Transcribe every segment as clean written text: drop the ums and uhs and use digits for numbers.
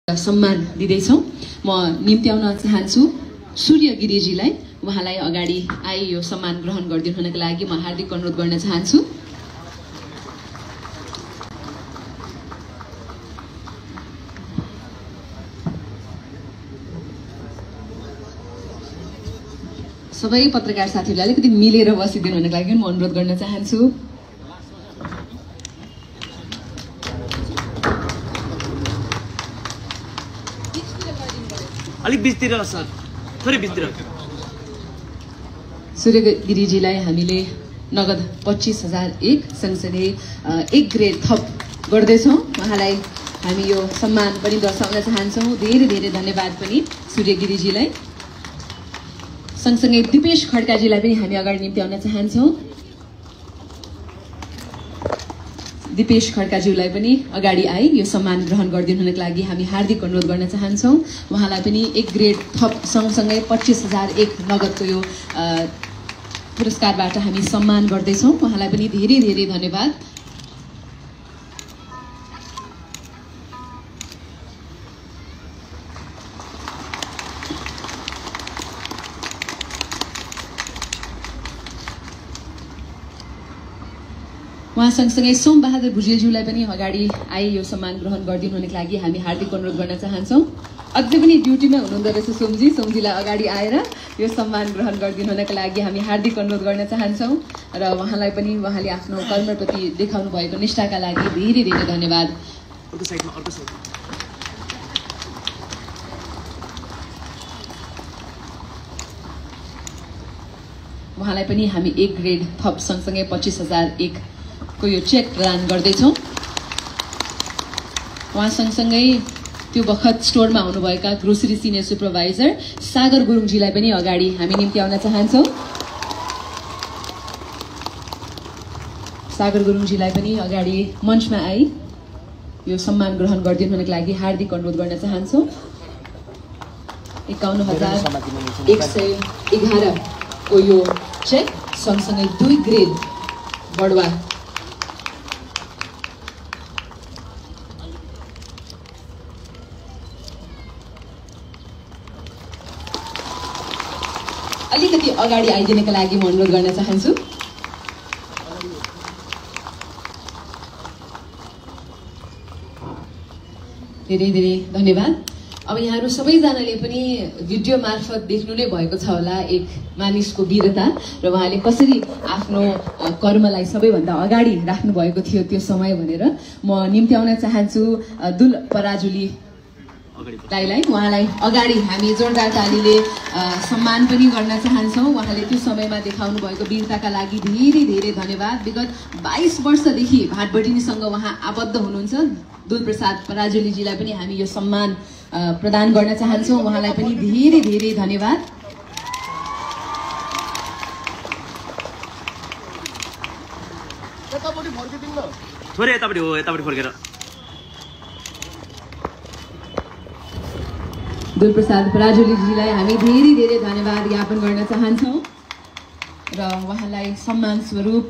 सम्मान दिँदैछौँ। म निम्त्याउन चाहन्छु सूर्य गिरिजीलाई। उहाँलाई अगाडि आई यो सम्मान ग्रहण गरिदिनु हुनको लागि म हार्दिक अनुरोध गर्न चाहन्छु। सबै पत्रकार साथीहरूलाई अलिकति मिलेर बसिदिनु हुनको लागि म अनुरोध गर्न चाहन्छु। अलिक बिचतिर सर, थोरै बिचतिर। सूर्य गिरिजीलाई हामीले नगद 25,001 सँगसँगै 1 ग्रेड थप गर्दैछौँ। उहाँलाई हामी यो सम्मान पनि दर्शाउन चाहन्छौँ। धेरै धेरै धन्यवाद पनि सूर्य गिरिजीलाई। सँगसँगै दिपेश खड्काजीलाई पनि हामी अगाडि निम्त्याउन चाहन्छौँ। दिपेश खड्काज्यूलाई पनि अगाडि आई यो सम्मान ग्रहण गरिदिनु हुनको लागि हामी हार्दिक अनुरोध गर्न चाहन्छौँ। उहाँलाई पनि 1 ग्रेड थप सँगसँगै 25,001 नगदको यो पुरस्कारबाट हामी सम्मान गर्दैछौँ। उहाँलाई पनि धेरै धेरै धन्यवाद। उहाँ सँगसँगै सोमबहादुर भुजेलज्यूलाई पनि अगाडि आई यो सम्मान ग्रहण गरिदिनु हुनको लागि हामी हार्दिक अनुरोध गर्न चाहन्छौँ। अझै पनि ड्युटीमा हुनुहुँदो रहेछ सोमजीलाई अगाडि आएर यो सम्मान ग्रहण गरिदिनु हुनको लागि हामी हार्दिक अनुरोध गर्न चाहन्छौँ र उहाँलाई पनि उहाँले आफ्नो कर्मप्रति देखाउनु भएको निष्ठाका लागि धेरै धेरै धन्यवाद। उहाँलाई पनि हामी 1 ग्रेड थप सँगसँगै 25,001 को यो चेक प्रदान गर्दैछौँ। उहाँ सँगसँगै त्यो बखत स्टोरमा आउनुभएका ग्रोसरी सिनियर सुपरभाइजर सागर गुरुङजीलाई पनि अगाडि हामी निम्त्याउन चाहन्छौँ। सागर गुरुङजीलाई पनि अगाडि मञ्चमा आई यो सम्मान ग्रहण गरिदिनु हुनको लागि हार्दिक अनुरोध गर्न चाहन्छौँ। 51,111 को यो चेक सँगसँगै 2 ग्रेड बढुवा अलिकति अगाडि आइदिनका लागि म अनुरोध गर्न चाहन्छु। धेरै धेरै धन्यवाद। अब यहाँहरू सबैजनाले पनि भिडियो मार्फत देख्नु नै भएको छ होला एक मानिसको वीरता र उहाँले कसरी आफ्नो कर्मलाई सबैभन्दा अगाडि राख्नु भएको थियो त्यो समय भनेर म निम्त्याउन चाहन्छु दुल पराजुली दाइलाई। उहाँलाई अगाडि हामी जोरदार तालीले सम्मान पनि गर्न चाहन्छौँ। उहाँले त्यो समयमा देखाउनु भएको वीरताका लागि धेरै धेरै धन्यवाद। विगत 22 वर्षदेखि भाटबटिनीसँग उहाँ आबद्ध हुनुहुन्छ। दुलप्रसाद पराजुलीजीलाई पनि हामी यो सम्मान प्रदान गर्न चाहन्छौँ। उहाँलाई पनि धेरै धेरै धन्यवाद। थोरै यतापट्टि हो, यतापट्टि फर्केर। दुलप्रसाद पराजुलीजीलाई हामी धेरै धेरै धन्यवाद ज्ञापन गर्न चाहन्छौँ र उहाँलाई सम्मान स्वरूप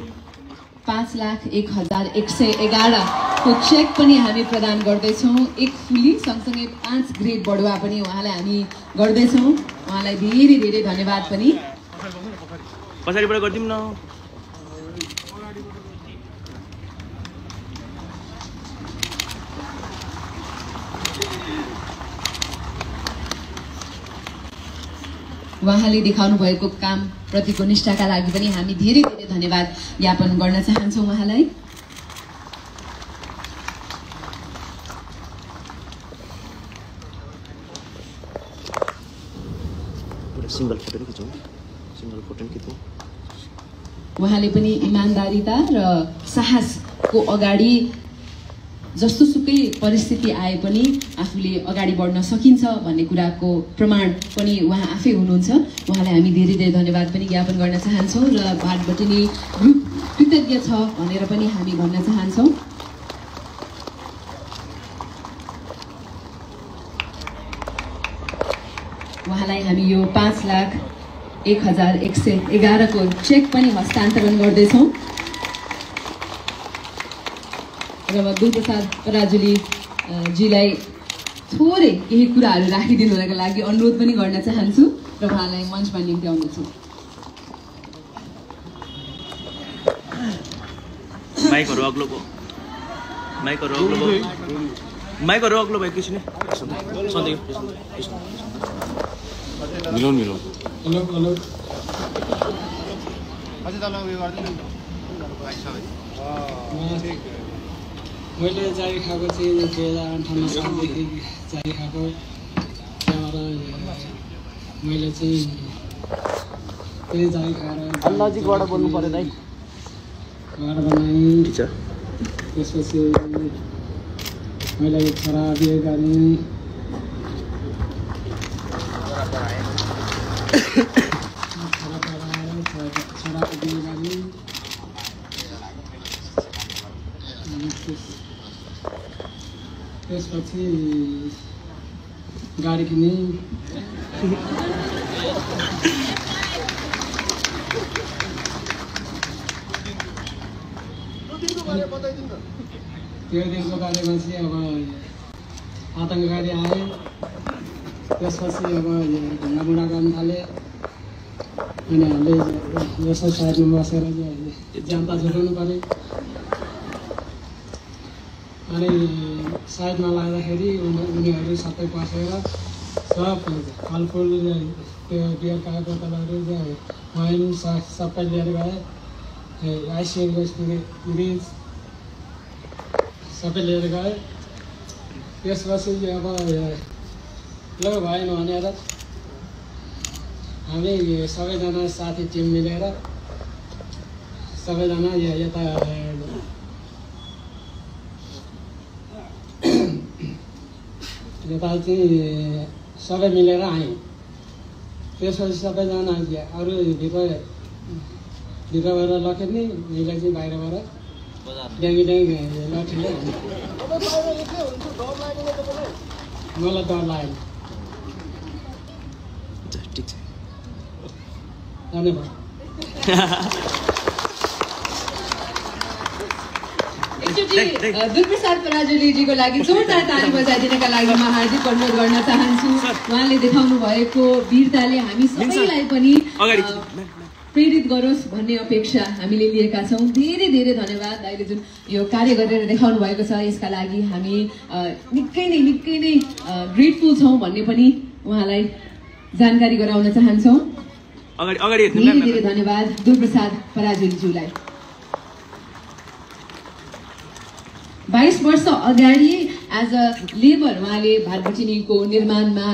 5,01,111 को चेक पनि हामी प्रदान गर्दैछौँ। 1 फुली सँगसँगै 5 ग्रेड बढुवा पनि उहाँलाई हामी गर्दैछौँ। उहाँलाई धेरै धेरै धन्यवाद पनि। पछाडिबाट गरिदिउँ न। उहाँले देखाउनु भएको काम प्रतिको निष्ठाका लागि पनि हामी धेरै धेरै धन्यवाद ज्ञापन गर्न चाहन्छौँ उहाँलाई। उहाँले पनि इमान्दारिता र साहसको अगाडि जस्तोसुकै परिस्थिति आए पनि आफूले अगाडि बढ्न सकिन्छ भन्ने कुराको प्रमाण पनि उहाँ आफै हुनुहुन्छ। उहाँलाई हामी धेरै धेरै धन्यवाद पनि ज्ञापन गर्न चाहन्छौँ र भाटबटिनी ग्रुप कृतज्ञ छ भनेर पनि हामी भन्न चाहन्छौँ। उहाँलाई हामी यो 5,01,111 को चेक पनि हस्तान्तरण गर्दैछौँ र दुलप्रसाद पराजुली जीलाई थोरै केही कुराहरू राखिदिनुको लागि अनुरोध पनि गर्न चाहन्छु र उहाँलाई मञ्चमा निम्ति आउँदछु। माइकहरू अग्लो भयो, माइकहरू अग्लो भयो एकैछिन सधैँ मिलाउनु मैले जारी खाएको चाहिँ 2058 सालदेखि जारी खाएको। त्यहाँबाट मैले चाहिँ त्यही जारी खाएर नजिकबाट बोल्नु पर्यो दाइ। घर बनाएँ। त्यसपछि मैले छोरा बिहे गरेँ। छोराको बिहे गरेँ। त्यसपछि गाडी किनेँ। त्यो दिनको बारेमा चाहिँ अब आतङ्ककारी आए। त्यसपछि अब ढुङ्गामुढा गर्न थाले। अनि हामीले यसो साइडमा बसेर जनता जुटाउनु पऱ्यो। अनि साइडमा लाग्दाखेरि उनीहरू सबै बसेर सब फलफुल त्यो बियरका बोतलहरू वाइन सबै लिएर गए। आइसिएको फ्रिज सबै लिएर गए। त्यसपछि अब ल भएन भनेर हामी सबैजना साथी टिम मिलेर सबैजना यता चाहिँ सबै मिलेर आयौँ। त्यसपछि सबैजना अरू भित्र गएर लखेट्ने, मैले चाहिँ बाहिरबाट ड्याङ्गी लठीले मलाई डर लाग्यो। धन्यवाद। एकचोटि दुर्प्रसाद पराजुलीजीको लागि जोरदार ताली बजाइदिनका लागि म हार्दिक अनुरोध गर्न चाहन्छु। उहाँले देखाउनु भएको वीरताले हामी सबैलाई पनि प्रेरित गरोस् भन्ने अपेक्षा हामीले लिएका छौँ। धेरै धेरै धन्यवाद दाइले जुन यो कार्य गरेर देखाउनु भएको छ, यसका लागि हामी निकै नै ग्रेटफुल छौँ भन्ने पनि उहाँलाई जानकारी गराउन चाहन्छौँ। धेरै धेरै धन्यवाद दुर्प्रसाद पराजुलीज्यूलाई। 22 वर्ष अगाडि एज अ लेबर उहाँले भातबुटिनीको निर्माणमा